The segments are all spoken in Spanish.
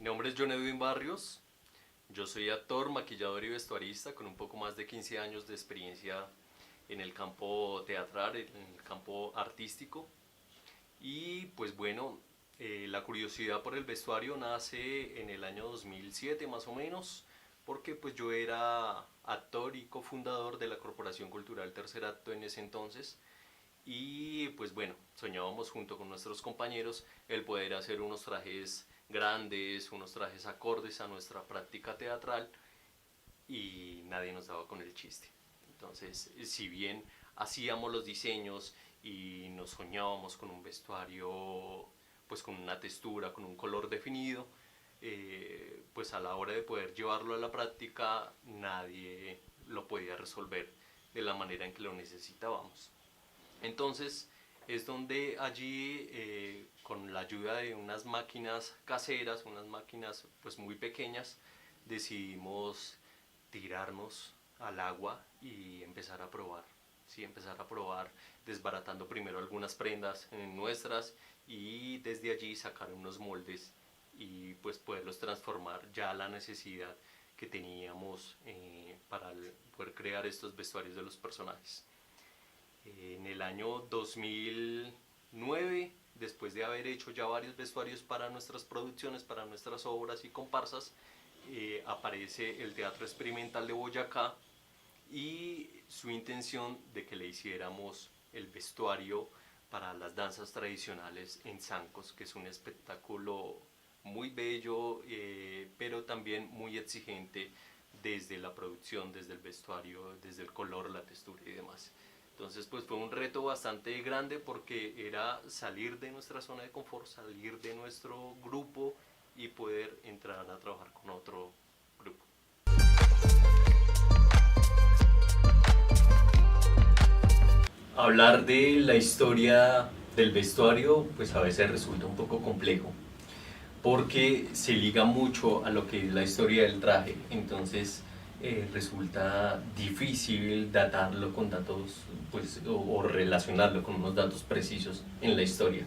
Mi nombre es John Edwin Barrios, yo soy actor, maquillador y vestuarista con un poco más de 15 años de experiencia en el campo teatral, en el campo artístico. Y pues bueno, la curiosidad por el vestuario nace en el año 2007 más o menos, porque pues yo era actor y cofundador de la Corporación Cultural Tercer Acto en ese entonces. Y pues bueno, soñábamos junto con nuestros compañeros el poder hacer unos trajes grandes, unos trajes acordes a nuestra práctica teatral, y nadie nos daba con el chiste. Entonces, si bien hacíamos los diseños y nos soñábamos con un vestuario pues con una textura, con un color definido, pues a la hora de poder llevarlo a la práctica nadie lo podía resolver de la manera en que lo necesitábamos. Entonces es donde allí, con la ayuda de unas máquinas caseras, unas máquinas pues muy pequeñas, decidimos tirarnos al agua y empezar a probar. Sí, empezar a probar desbaratando primero algunas prendas nuestras, y desde allí sacar unos moldes y pues poderlos transformar ya a la necesidad que teníamos, para poder crear estos vestuarios de los personajes. En el año 2009, después de haber hecho ya varios vestuarios para nuestras producciones, para nuestras obras y comparsas, aparece el Teatro Experimental de Boyacá y su intención de que le hiciéramos el vestuario para las danzas tradicionales en Zancos, que es un espectáculo muy bello, pero también muy exigente desde la producción, desde el vestuario, desde el color, la textura y demás. Entonces pues fue un reto bastante grande porque era salir de nuestra zona de confort, salir de nuestro grupo y poder entrar a trabajar con otro grupo. Hablar de la historia del vestuario pues a veces resulta un poco complejo, porque se liga mucho a lo que es la historia del traje. Entonces resulta difícil datarlo con datos, pues, o relacionarlo con unos datos precisos en la historia,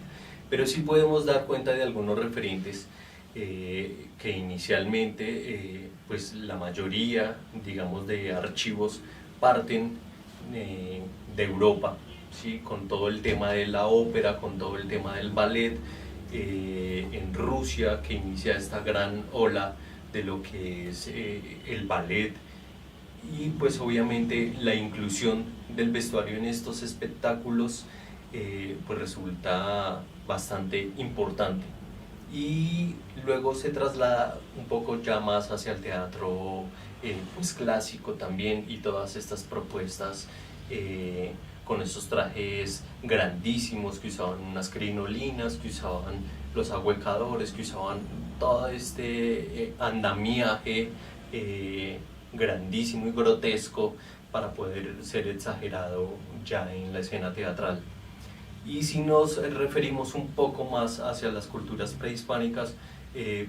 pero sí podemos dar cuenta de algunos referentes, que inicialmente, pues la mayoría, digamos, de archivos parten de Europa, ¿sí? Con todo el tema de la ópera, con todo el tema del ballet, en Rusia, que inicia esta gran ola de lo que es el ballet, y pues obviamente la inclusión del vestuario en estos espectáculos, pues resulta bastante importante, y luego se traslada un poco ya más hacia el teatro, pues clásico también, y todas estas propuestas, con esos trajes grandísimos que usaban unas crinolinas, que usaban los ahuecadores, que usaban todo este andamiaje grandísimo y grotesco para poder ser exagerado ya en la escena teatral. Y si nos referimos un poco más hacia las culturas prehispánicas,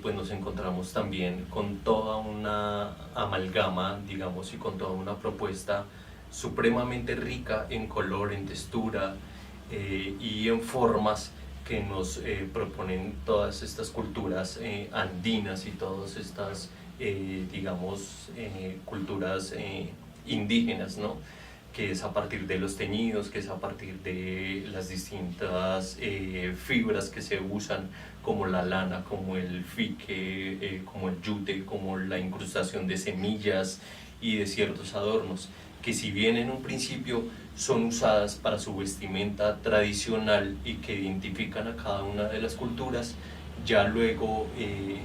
pues nos encontramos también con toda una amalgama, digamos, y con toda una propuesta supremamente rica en color, en textura, y en formas que nos proponen todas estas culturas andinas y todas estas, digamos, culturas indígenas, ¿no? Que es a partir de los teñidos, que es a partir de las distintas fibras que se usan, como la lana, como el fique, como el yute, como la incrustación de semillas y de ciertos adornos, que si bien en un principio son usadas para su vestimenta tradicional y que identifican a cada una de las culturas, ya luego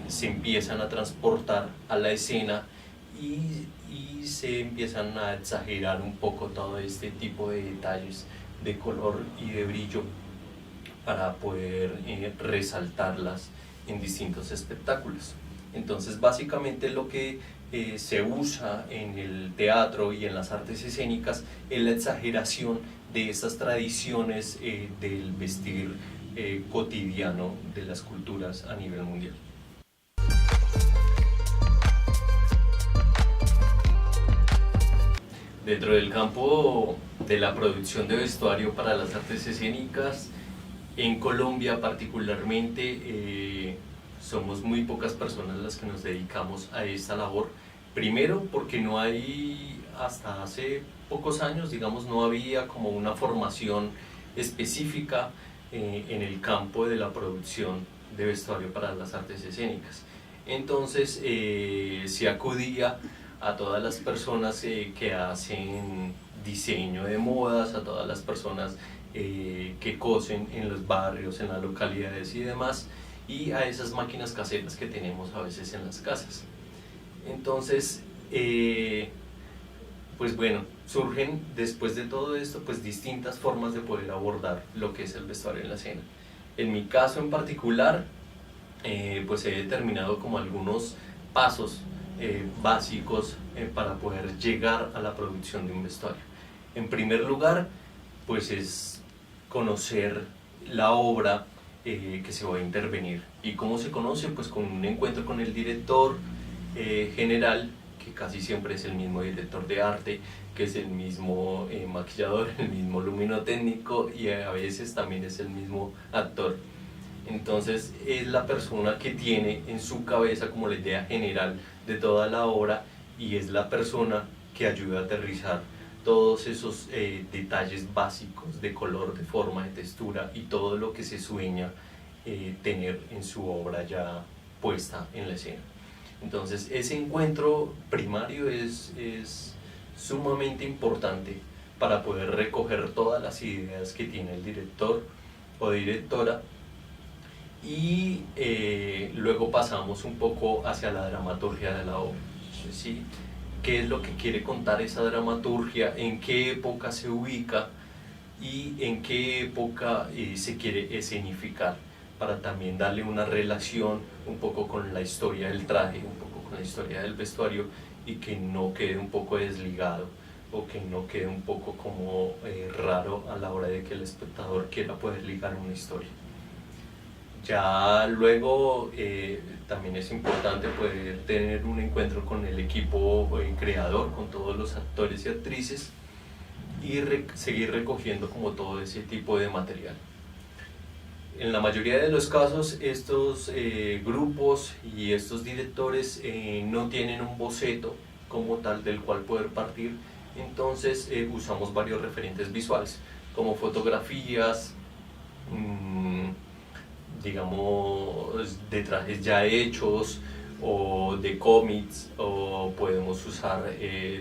se empiezan a transportar a la escena, y se empiezan a exagerar un poco todo este tipo de detalles de color y de brillo para poder resaltarlas en distintos espectáculos. Entonces básicamente lo que se usa en el teatro y en las artes escénicas es la exageración de estas tradiciones del vestir cotidiano de las culturas a nivel mundial. Dentro del campo de la producción de vestuario para las artes escénicas, en Colombia particularmente, somos muy pocas personas las que nos dedicamos a esta labor. Primero porque no hay, hasta hace pocos años, digamos, no había como una formación específica en el campo de la producción de vestuario para las artes escénicas. Entonces se acudía a todas las personas que hacen diseño de modas, a todas las personas que cosen en los barrios, en las localidades y demás, y a esas máquinas caseras que tenemos a veces en las casas. Entonces, pues bueno, surgen después de todo esto pues distintas formas de poder abordar lo que es el vestuario en la escena. En mi caso en particular, pues he determinado como algunos pasos básicos para poder llegar a la producción de un vestuario. En primer lugar, pues es conocer la obra que se va a intervenir. ¿Y cómo se conoce? Pues con un encuentro con el director general, que casi siempre es el mismo director de arte, que es el mismo maquillador, el mismo luminotécnico y a veces también es el mismo actor. Entonces es la persona que tiene en su cabeza como la idea general de toda la obra y es la persona que ayuda a aterrizar todos esos detalles básicos de color, de forma, de textura y todo lo que se sueña tener en su obra ya puesta en la escena. Entonces ese encuentro primario es sumamente importante para poder recoger todas las ideas que tiene el director o directora y luego pasamos un poco hacia la dramaturgia de la obra, ¿sí? ¿Qué es lo que quiere contar esa dramaturgia? ¿En qué época se ubica? ¿Y en qué época se quiere escenificar? Para también darle una relación un poco con la historia del traje, un poco con la historia del vestuario y que no quede un poco desligado o que no quede un poco como raro a la hora de que el espectador quiera poder ligar una historia. Ya luego también es importante poder tener un encuentro con el equipo creador, con todos los actores y actrices y seguir recogiendo como todo ese tipo de material. En la mayoría de los casos estos grupos y estos directores no tienen un boceto como tal del cual poder partir, entonces usamos varios referentes visuales como fotografías, digamos, de trajes ya hechos o de cómics, o podemos usar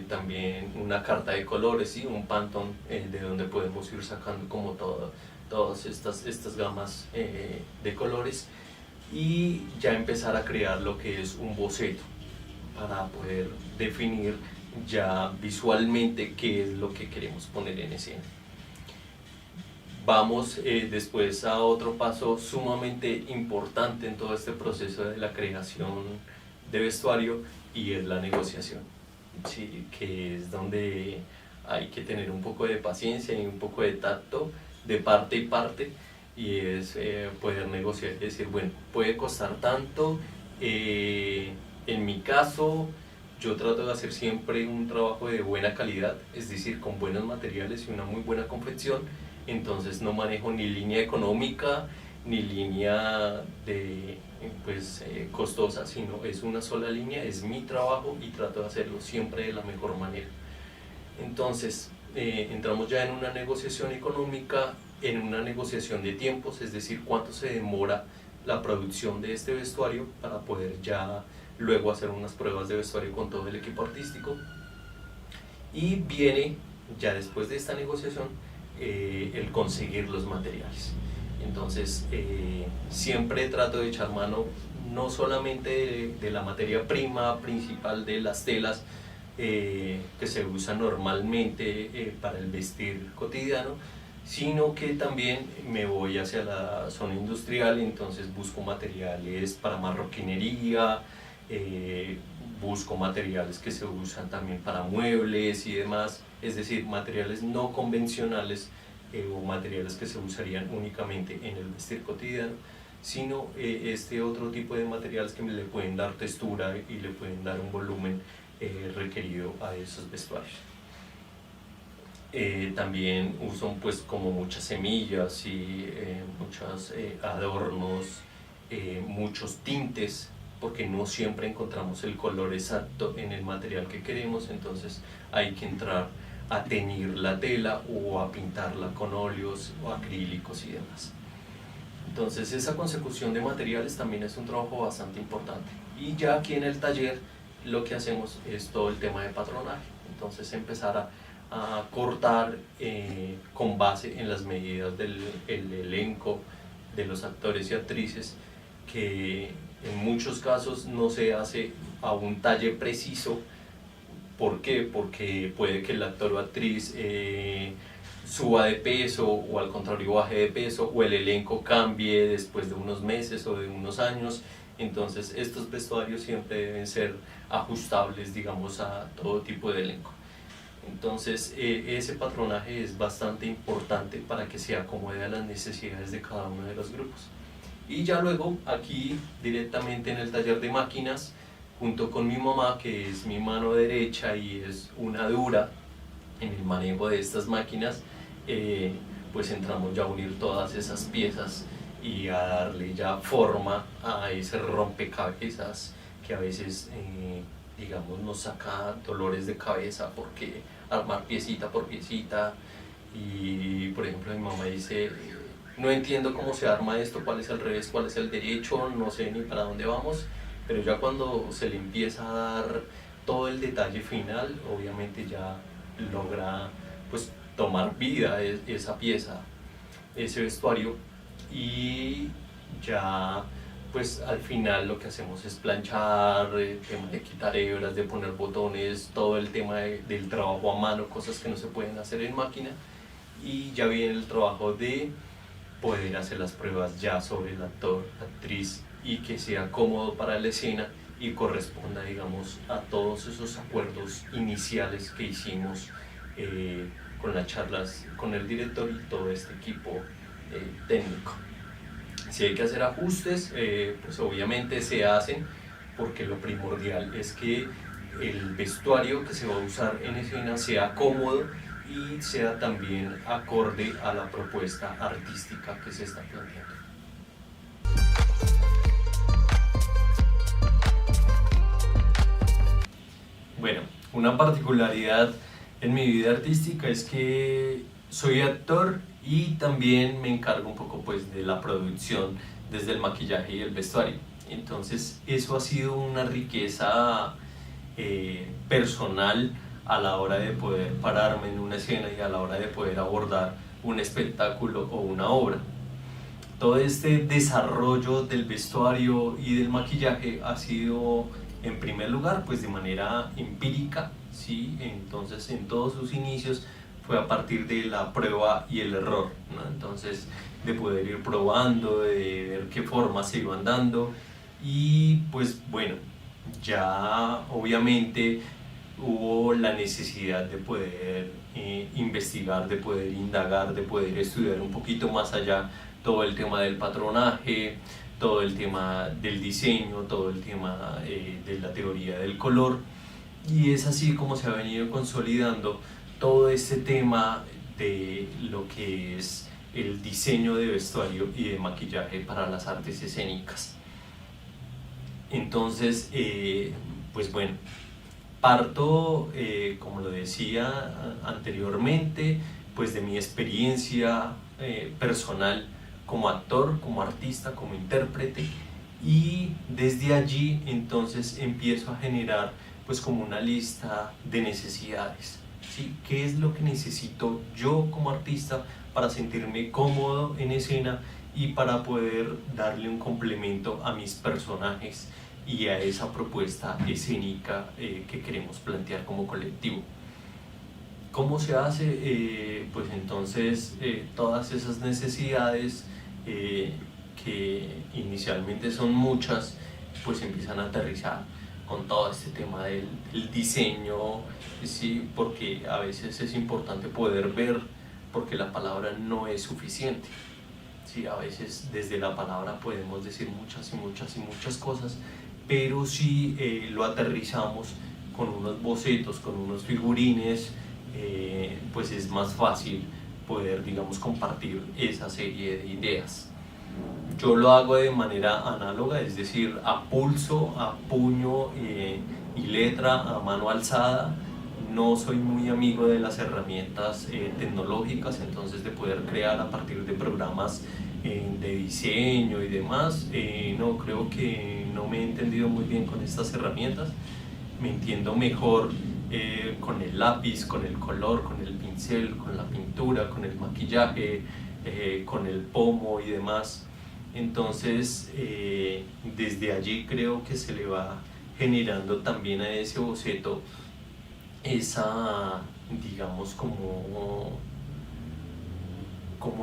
también una carta de colores, ¿sí? Un Pantone de donde podemos ir sacando como todas estas gamas de colores y ya empezar a crear lo que es un boceto para poder definir ya visualmente qué es lo que queremos poner en escena. Vamos después a otro paso sumamente importante en todo este proceso de la creación de vestuario y es la negociación, ¿sí? Que es donde hay que tener un poco de paciencia y un poco de tacto de parte y parte y es poder negociar y decir, bueno, puede costar tanto, en mi caso yo trato de hacer siempre un trabajo de buena calidad, es decir, con buenos materiales y una muy buena confección. Entonces no manejo ni línea económica ni línea de costosa, sino es una sola línea, es mi trabajo y trato de hacerlo siempre de la mejor manera. Entonces entramos ya en una negociación económica, en una negociación de tiempos, es decir, cuánto se demora la producción de este vestuario para poder ya luego hacer unas pruebas de vestuario con todo el equipo artístico. Y viene ya después de esta negociación el conseguir los materiales. Entonces siempre trato de echar mano no solamente de la materia prima principal de las telas que se usa normalmente para el vestir cotidiano, sino que también me voy hacia la zona industrial, entonces busco materiales para marroquinería, busco materiales que se usan también para muebles y demás, es decir, materiales no convencionales o materiales que se usarían únicamente en el vestir cotidiano, sino este otro tipo de materiales que le pueden dar textura y le pueden dar un volumen requerido a esos vestuarios. También usan pues como muchas semillas y muchos adornos muchos tintes, porque no siempre encontramos el color exacto en el material que queremos, entonces hay que entrar a teñir la tela o a pintarla con óleos o acrílicos y demás. Entonces esa consecución de materiales también es un trabajo bastante importante. Y ya aquí en el taller lo que hacemos es todo el tema de patronaje. Entonces empezar a cortar con base en las medidas del elenco, de los actores y actrices, que en muchos casos no se hace a un talle preciso. ¿Por qué? Porque puede que el actor o actriz suba de peso o al contrario baje de peso, o el elenco cambie después de unos meses o de unos años. Entonces estos vestuarios siempre deben ser ajustables, digamos, a todo tipo de elenco. Entonces ese patronaje es bastante importante para que se acomode a las necesidades de cada uno de los grupos. Y ya luego aquí directamente en el taller de máquinas, junto con mi mamá, que es mi mano derecha y es una dura en el manejo de estas máquinas, pues entramos ya a unir todas esas piezas y a darle ya forma a ese rompecabezas que a veces digamos nos saca dolores de cabeza, porque armar piecita por piecita. Y por ejemplo mi mamá dice, no entiendo cómo se arma esto, cuál es el revés, cuál es el derecho, no sé ni para dónde vamos, pero ya cuando se le empieza a dar todo el detalle final, obviamente ya logra pues tomar vida esa pieza, ese vestuario, y ya pues al final lo que hacemos es planchar, tema de quitar hebras, de poner botones, todo el tema del trabajo a mano, cosas que no se pueden hacer en máquina, y ya viene el trabajo de poder hacer las pruebas ya sobre el actor, actriz, y que sea cómodo para la escena y corresponda, digamos, a todos esos acuerdos iniciales que hicimos con las charlas con el director y todo este equipo técnico. Si hay que hacer ajustes, pues obviamente se hacen, porque lo primordial es que el vestuario que se va a usar en escena sea cómodo y sea también acorde a la propuesta artística que se está planteando. Bueno, una particularidad en mi vida artística es que soy actor y también me encargo un poco pues de la producción desde el maquillaje y el vestuario. Entonces eso ha sido una riqueza personal a la hora de poder pararme en una escena y a la hora de poder abordar un espectáculo o una obra. Todo este desarrollo del vestuario y del maquillaje ha sido en primer lugar pues de manera empírica, ¿sí? Entonces en todos sus inicios fue a partir de la prueba y el error, ¿no? Entonces de poder ir probando, de ver qué formas se iban dando, y pues bueno, ya obviamente hubo la necesidad de poder investigar, de poder indagar, de poder estudiar un poquito más allá todo el tema del patronaje, todo el tema del diseño, todo el tema de la teoría del color, y es así como se ha venido consolidando todo este tema de lo que es el diseño de vestuario y de maquillaje para las artes escénicas. Entonces, pues bueno, parto, como lo decía anteriormente, pues de mi experiencia personal como actor, como artista, como intérprete, y desde allí entonces empiezo a generar pues como una lista de necesidades, ¿sí? ¿Qué es lo que necesito yo como artista para sentirme cómodo en escena y para poder darle un complemento a mis personajes y a esa propuesta escénica que queremos plantear como colectivo? ¿Cómo se hace? Pues entonces todas esas necesidades que inicialmente son muchas, pues empiezan a aterrizar con todo este tema del diseño, ¿sí? Porque a veces es importante poder ver, porque la palabra no es suficiente, ¿sí? A veces desde la palabra podemos decir muchas y muchas y muchas cosas, pero si lo aterrizamos con unos bocetos, con unos figurines, pues es más fácil poder, digamos, compartir esa serie de ideas. Yo lo hago de manera análoga, es decir, a pulso, a puño y letra, a mano alzada. No soy muy amigo de las herramientas tecnológicas, entonces de poder crear a partir de programas de diseño y demás. No, creo que no me he entendido muy bien con estas herramientas. Me entiendo mejor con el lápiz, con el color, con el pincel, con la pintura, con el maquillaje, con el pomo y demás. Entonces, desde allí creo que se le va generando también a ese boceto esa, digamos, como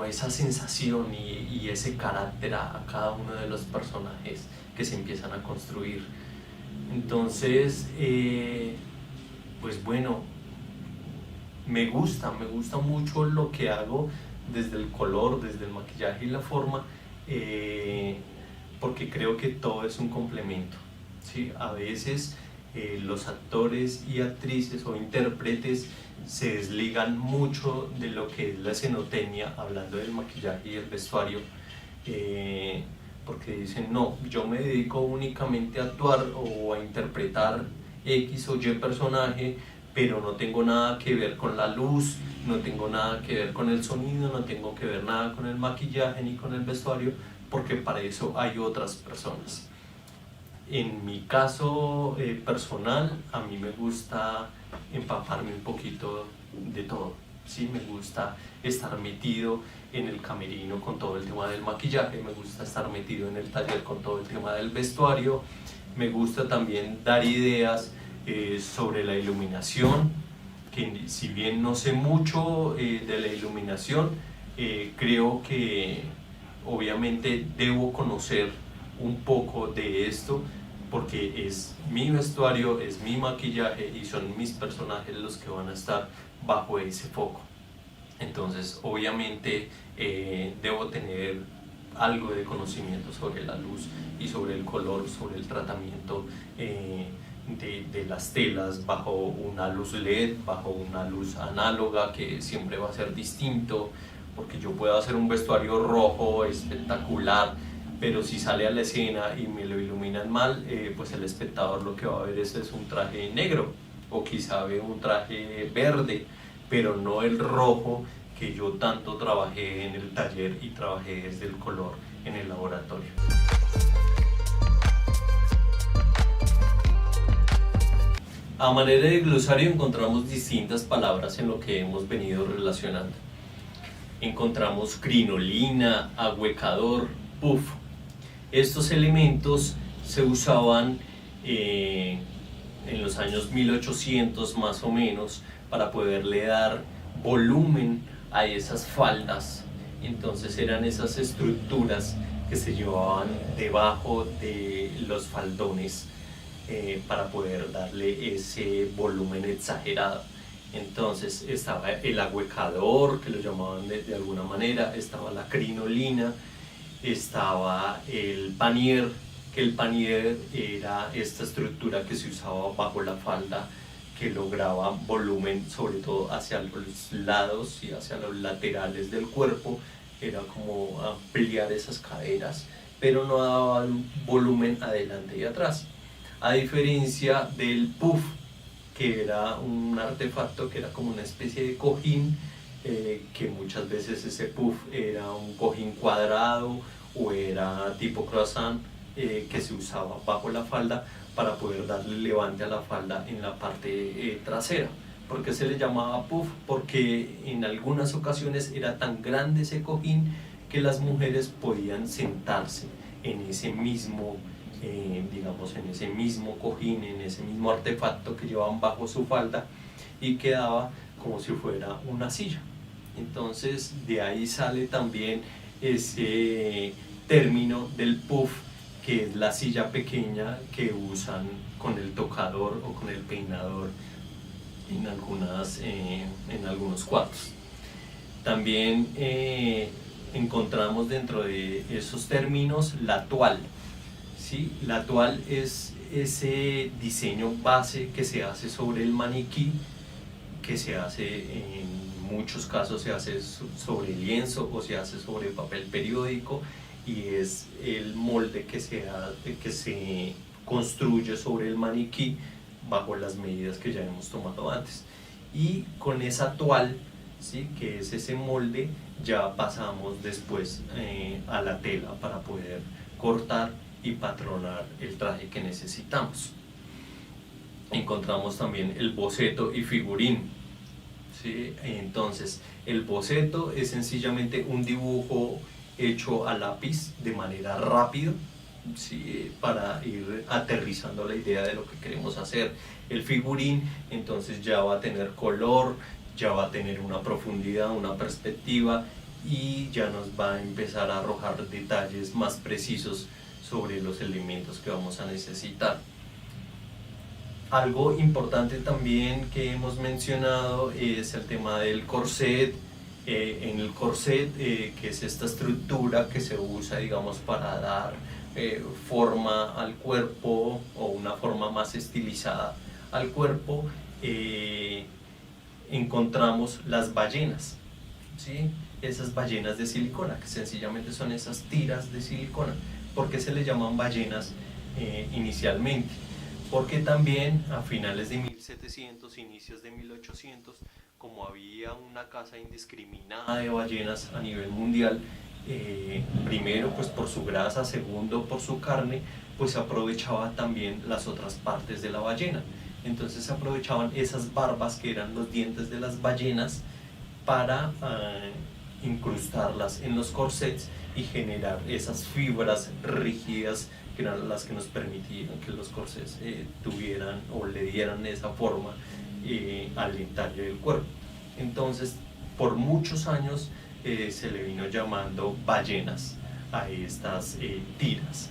esa sensación y ese carácter a cada uno de los personajes que se empiezan a construir. Entonces, pues bueno, me gusta mucho lo que hago desde el color, desde el maquillaje y la forma, porque creo que todo es un complemento, ¿sí? A veces los actores y actrices o intérpretes se desligan mucho de lo que es la escenotecnia, hablando del maquillaje y el vestuario, porque dicen, no, yo me dedico únicamente a actuar o a interpretar X o Y personaje, pero no tengo nada que ver con la luz, no tengo nada que ver con el sonido, no tengo que ver nada con el maquillaje ni con el vestuario, porque para eso hay otras personas. En mi caso personal, a mí me gusta empaparme un poquito de todo, ¿sí? Me gusta estar metido en el camerino con todo el tema del maquillaje, me gusta estar metido en el taller con todo el tema del vestuario, me gusta también dar ideas sobre la iluminación, que si bien no sé mucho de la iluminación, creo que obviamente debo conocer un poco de esto, porque es mi vestuario, es mi maquillaje y son mis personajes los que van a estar bajo ese foco. Entonces obviamente debo tener algo de conocimiento sobre la luz y sobre el color, sobre el tratamiento de las telas bajo una luz LED, bajo una luz análoga, que siempre va a ser distinto, porque yo puedo hacer un vestuario rojo espectacular, pero si sale a la escena y me lo iluminan mal, pues el espectador lo que va a ver es un traje negro, o quizá ve un traje verde, pero no el rojo que yo tanto trabajé en el taller y trabajé desde el color en el laboratorio. A manera de glosario encontramos distintas palabras en lo que hemos venido relacionando. Encontramos crinolina, ahuecador, puff. Estos elementos se usaban en los años 1800 más o menos para poderle dar volumen a esas faldas. Entonces eran esas estructuras que se llevaban debajo de los faldones para poder darle ese volumen exagerado. Entonces estaba el ahuecador, que lo llamaban de alguna manera, estaba la crinolina, estaba el panier, que el panier era esta estructura que se usaba bajo la falda, que lograba volumen sobre todo hacia los lados y hacia los laterales del cuerpo, era como ampliar esas caderas, pero no daba volumen adelante y atrás, a diferencia del puff, que era un artefacto que era como una especie de cojín, que muchas veces ese puff era un cojín cuadrado o era tipo croissant, que se usaba bajo la falda para poder darle levante a la falda en la parte trasera. ¿Por qué se le llamaba puff? Porque en algunas ocasiones era tan grande ese cojín que las mujeres podían sentarse en ese mismo digamos, en ese mismo cojín, en ese mismo artefacto que llevaban bajo su falda, y quedaba como si fuera una silla. Entonces de ahí sale también ese término del puff, que es la silla pequeña que usan con el tocador o con el peinador en algunos cuartos. También encontramos dentro de esos términos la toile. ¿Sí? La toile es ese diseño base que se hace sobre el maniquí, que se hace en muchos casos se hace sobre lienzo o se hace sobre papel periódico, y es el molde que se construye sobre el maniquí bajo las medidas que ya hemos tomado antes. Y con esa toal, ¿sí?, que es ese molde, ya pasamos después a la tela para poder cortar y patronar el traje que necesitamos. Encontramos también el boceto y figurín, ¿sí? Entonces, el boceto es sencillamente un dibujo hecho a lápiz de manera rápida, ¿sí?, para ir aterrizando la idea de lo que queremos hacer. El figurín entonces ya va a tener color, ya va a tener una profundidad, una perspectiva, y ya nos va a empezar a arrojar detalles más precisos sobre los elementos que vamos a necesitar. Algo importante también que hemos mencionado es el tema del corset. En el corset, que es esta estructura que se usa, digamos, para dar forma al cuerpo, o una forma más estilizada al cuerpo, encontramos las ballenas, ¿sí? Esas ballenas de silicona, que sencillamente son esas tiras de silicona. ¿Por qué se les llaman ballenas inicialmente? Porque también a finales de 1700, inicios de 1800, como había una caza indiscriminada de ballenas a nivel mundial, primero pues por su grasa, segundo por su carne, pues se aprovechaba también las otras partes de la ballena. Entonces se aprovechaban esas barbas, que eran los dientes de las ballenas, para incrustarlas en los corsets y generar esas fibras rígidas que eran las que nos permitían que los corsets tuvieran o le dieran esa forma al detalle del cuerpo. Entonces, por muchos años se le vino llamando ballenas a estas tiras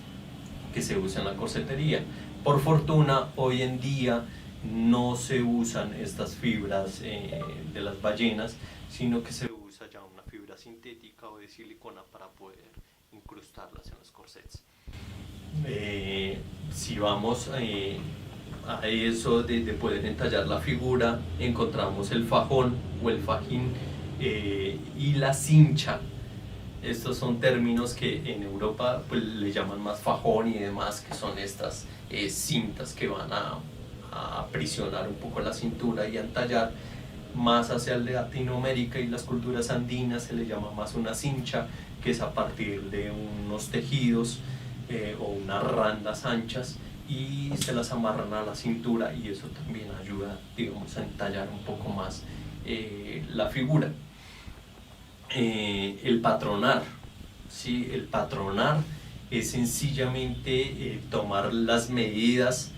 que se usan en la corsetería. Por fortuna, hoy en día no se usan estas fibras de las ballenas, sino que se usa ya una fibra sintética o de silicona para poder incrustarlas en los corsets. Si vamos a eso de poder entallar la figura, encontramos el fajón o el fajín y la cincha. Estos son términos que en Europa pues le llaman más fajón y demás, que son estas cintas que van a aprisionar un poco la cintura y a entallar. Más hacia el de Latinoamérica y las culturas andinas se le llama más una cincha, que es a partir de unos tejidos o unas randas anchas, y se las amarran a la cintura, y eso también ayuda, digamos, a entallar un poco más la figura. El patronar, ¿sí? El patronar es sencillamente tomar las medidas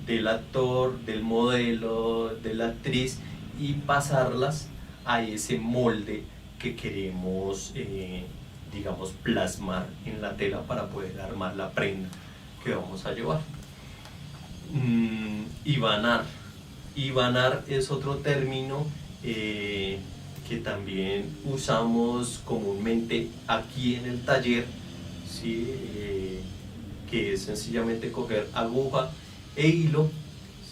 del actor, del modelo, de la actriz, y pasarlas a ese molde que queremos, digamos, plasmar en la tela para poder armar la prenda que vamos a llevar. Hibanar. Hibanar es otro término que también usamos comúnmente aquí en el taller, ¿sí? Que es sencillamente coger aguja e hilo,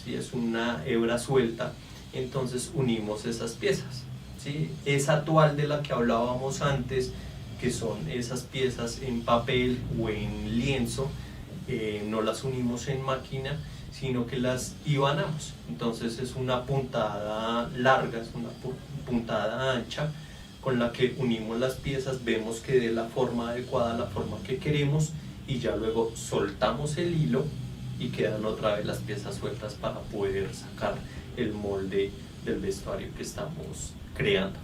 ¿sí? Es una hebra suelta, entonces unimos esas piezas, ¿sí? Esa toal de la que hablábamos antes, que son esas piezas en papel o en lienzo, no las unimos en máquina, sino que las hibanamos. Entonces es una puntada larga, es una puntada ancha, con la que unimos las piezas, vemos que dé la forma adecuada, la forma que queremos, y ya luego soltamos el hilo y quedan otra vez las piezas sueltas para poder sacar el molde del vestuario que estamos creando.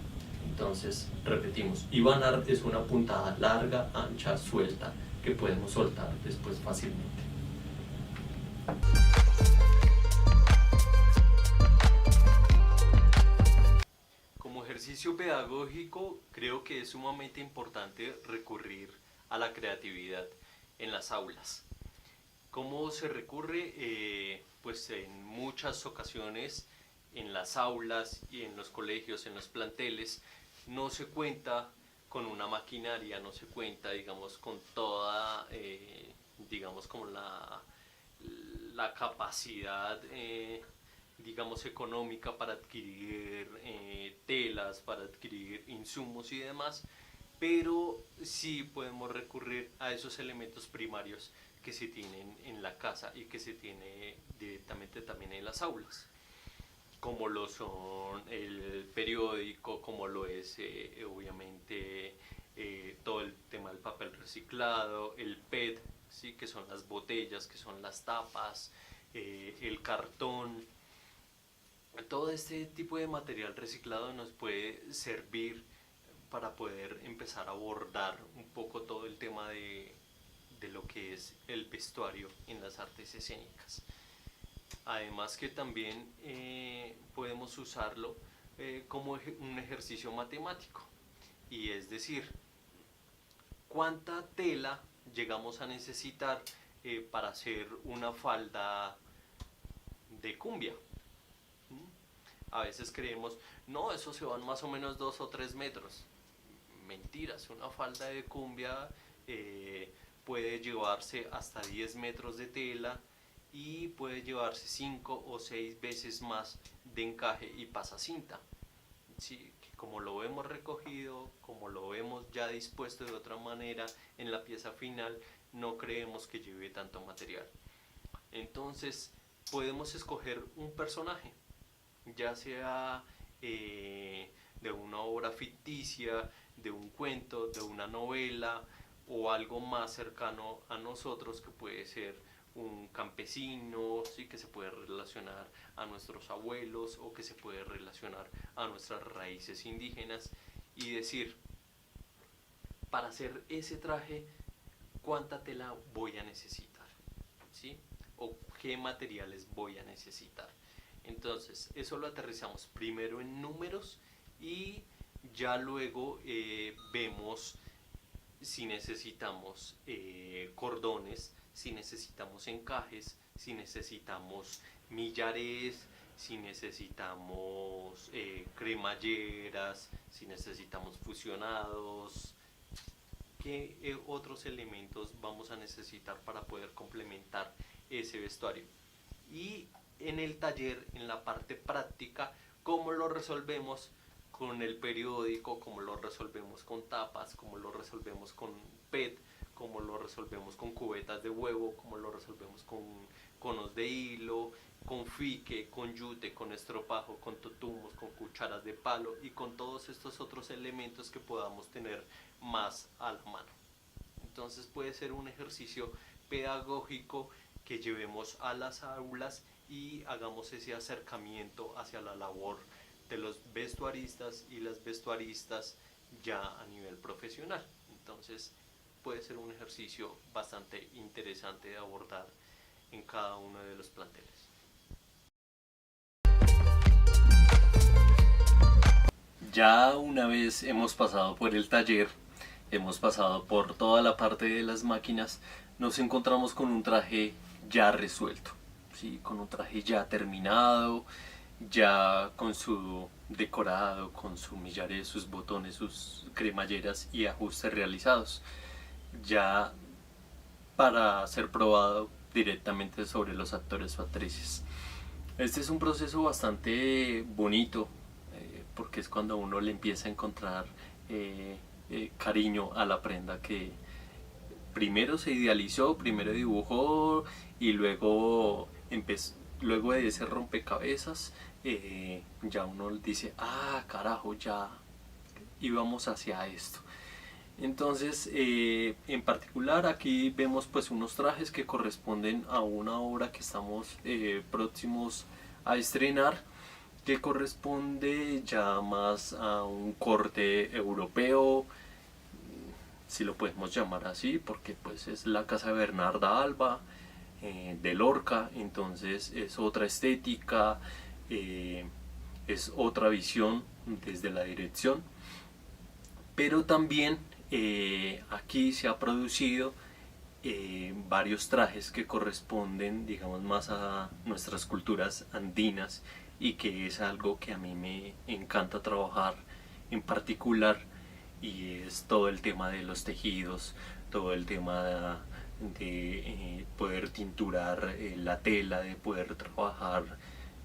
Entonces, repetimos, hibanar es una puntada larga, ancha, suelta, que podemos soltar después fácilmente. Como ejercicio pedagógico, creo que es sumamente importante recurrir a la creatividad en las aulas. ¿Cómo se recurre? Pues en muchas ocasiones en las aulas y en los colegios, en los planteles, no se cuenta con una maquinaria, no se cuenta, digamos, con toda, digamos, como la capacidad, digamos, económica para adquirir telas, para adquirir insumos y demás, pero sí podemos recurrir a esos elementos primarios que se tienen en la casa y que se tiene directamente también en las aulas, como lo son el periódico, como lo es obviamente todo el tema del papel reciclado, el PET, ¿sí? Que son las botellas, que son las tapas, el cartón. Todo este tipo de material reciclado nos puede servir para poder empezar a abordar un poco todo el tema de lo que es el vestuario en las artes escénicas. Además que también podemos usarlo como un ejercicio matemático, y es decir, cuánta tela llegamos a necesitar para hacer una falda de cumbia. A veces creemos, no, eso se van más o menos 2 o 3 metros. Mentiras, una falda de cumbia puede llevarse hasta 10 metros de tela y puede llevarse 5 o 6 veces más de encaje y pasacinta. Sí, que como lo hemos recogido, como lo hemos ya dispuesto de otra manera en la pieza final, no creemos que lleve tanto material. Entonces podemos escoger un personaje, ya sea de una obra ficticia, de un cuento, de una novela o algo más cercano a nosotros, que puede ser un campesino, ¿sí? Que se puede relacionar a nuestros abuelos o que se puede relacionar a nuestras raíces indígenas, y decir, para hacer ese traje, ¿cuánta tela voy a necesitar? ¿Sí? ¿O qué materiales voy a necesitar? Entonces, eso lo aterrizamos primero en números y ya luego vemos si necesitamos cordones, si necesitamos encajes, si necesitamos millares, si necesitamos cremalleras, si necesitamos fusionados, qué otros elementos vamos a necesitar para poder complementar ese vestuario. Y en el taller, en la parte práctica, cómo lo resolvemos con el periódico, cómo lo resolvemos con tapas, cómo lo resolvemos con PET, cómo lo resolvemos con cubetas de huevo, cómo lo resolvemos con conos de hilo, con fique, con yute, con estropajo, con totumos, con cucharas de palo y con todos estos otros elementos que podamos tener más a la mano. Entonces puede ser un ejercicio pedagógico que llevemos a las aulas y hagamos ese acercamiento hacia la labor de los vestuaristas y las vestuaristas ya a nivel profesional. Entonces puede ser un ejercicio bastante interesante de abordar en cada uno de los planteles. Ya una vez hemos pasado por el taller, hemos pasado por toda la parte de las máquinas, nos encontramos con un traje ya resuelto, ¿sí? Con un traje ya terminado, ya con su decorado, con su millares, sus botones, sus cremalleras y ajustes realizados, ya para ser probado directamente sobre los actores o actrices. Este es un proceso bastante bonito, porque es cuando uno le empieza a encontrar cariño a la prenda que primero se idealizó, primero dibujó y luego luego de ese rompecabezas ya uno dice, ah carajo, ya íbamos hacia esto. Entonces en particular aquí vemos pues unos trajes que corresponden a una obra que estamos próximos a estrenar, que corresponde ya más a un corte europeo, si lo podemos llamar así, porque pues es la casa de Bernarda Alba, de Lorca, entonces es otra estética, es otra visión desde la dirección, pero también aquí se ha producido varios trajes que corresponden, digamos, más a nuestras culturas andinas, y que es algo que a mí me encanta trabajar en particular, y es todo el tema de los tejidos, todo el tema de poder tinturar la tela, de poder trabajar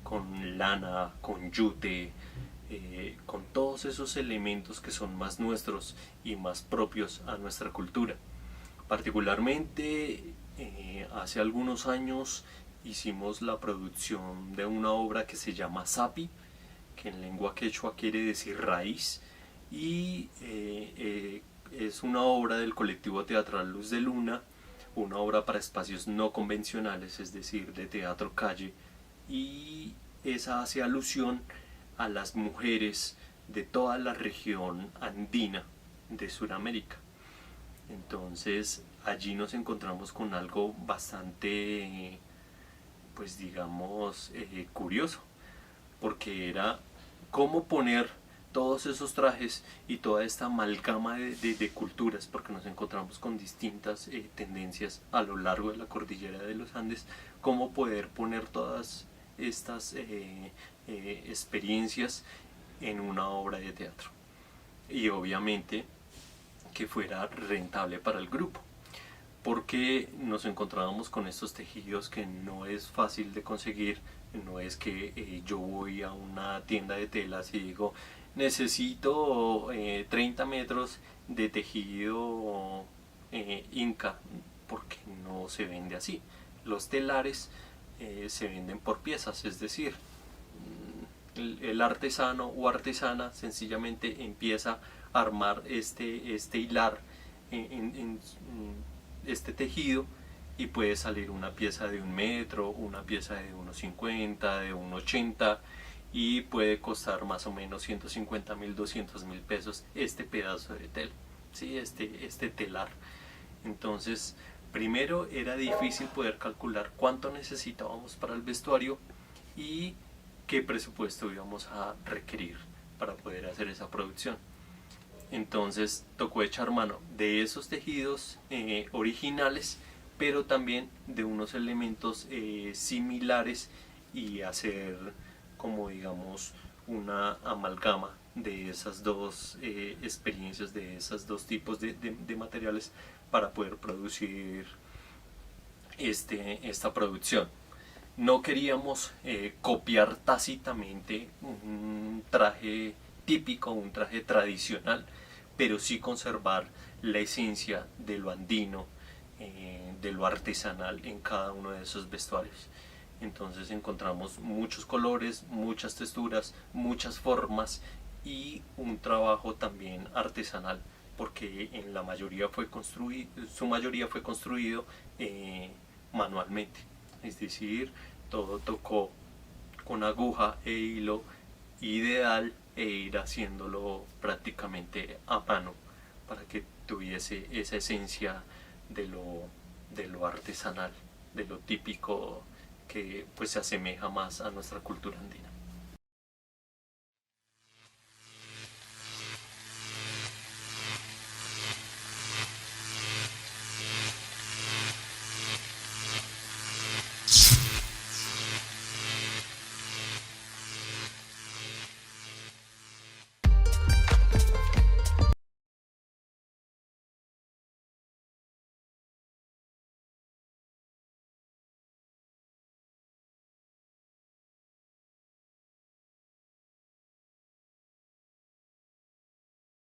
con lana, con yute, con todos esos elementos que son más nuestros y más propios a nuestra cultura. Particularmente hace algunos años hicimos la producción de una obra que se llama Sapi, que en lengua quechua quiere decir raíz, y es una obra del colectivo teatral Luz de Luna, una obra para espacios no convencionales, es decir, de teatro calle, y esa hace alusión a las mujeres de toda la región andina de Sudamérica. Entonces allí nos encontramos con algo bastante, pues digamos, curioso, porque era cómo poner todos esos trajes y toda esta amalgama de culturas, porque nos encontramos con distintas tendencias a lo largo de la cordillera de los Andes, cómo poder poner todas estas experiencias en una obra de teatro. Y obviamente que fuera rentable para el grupo, porque nos encontrábamos con estos tejidos que no es fácil de conseguir. No es que yo voy a una tienda de telas y digo necesito 30 metros de tejido inca, porque no se vende así. Los telares se venden por piezas, es decir, el artesano o artesana sencillamente empieza a armar este hilar en este tejido, y puede salir una pieza de 1 metro, una pieza de 1,50, de 1,80, y puede costar más o menos 150.000, 200.000 pesos este pedazo de tela, ¿sí? este telar. Entonces, primero era difícil poder calcular cuánto necesitábamos para el vestuario y qué presupuesto íbamos a requerir para poder hacer esa producción. Entonces tocó echar mano de esos tejidos originales, pero también de unos elementos similares, y hacer como digamos una amalgama de esas dos experiencias, de esos dos tipos de materiales, para poder producir esta producción. No queríamos copiar tácitamente un traje típico, un traje tradicional, pero sí conservar la esencia de lo andino, de lo artesanal en cada uno de esos vestuarios. Entonces encontramos muchos colores, muchas texturas, muchas formas, y un trabajo también artesanal, porque en la mayoría su mayoría fue construido manualmente, es decir, todo tocó con aguja e hilo, ideal, e ir haciéndolo prácticamente a mano para que tuviese esa esencia de lo artesanal, de lo típico, que pues se asemeja más a nuestra cultura andina.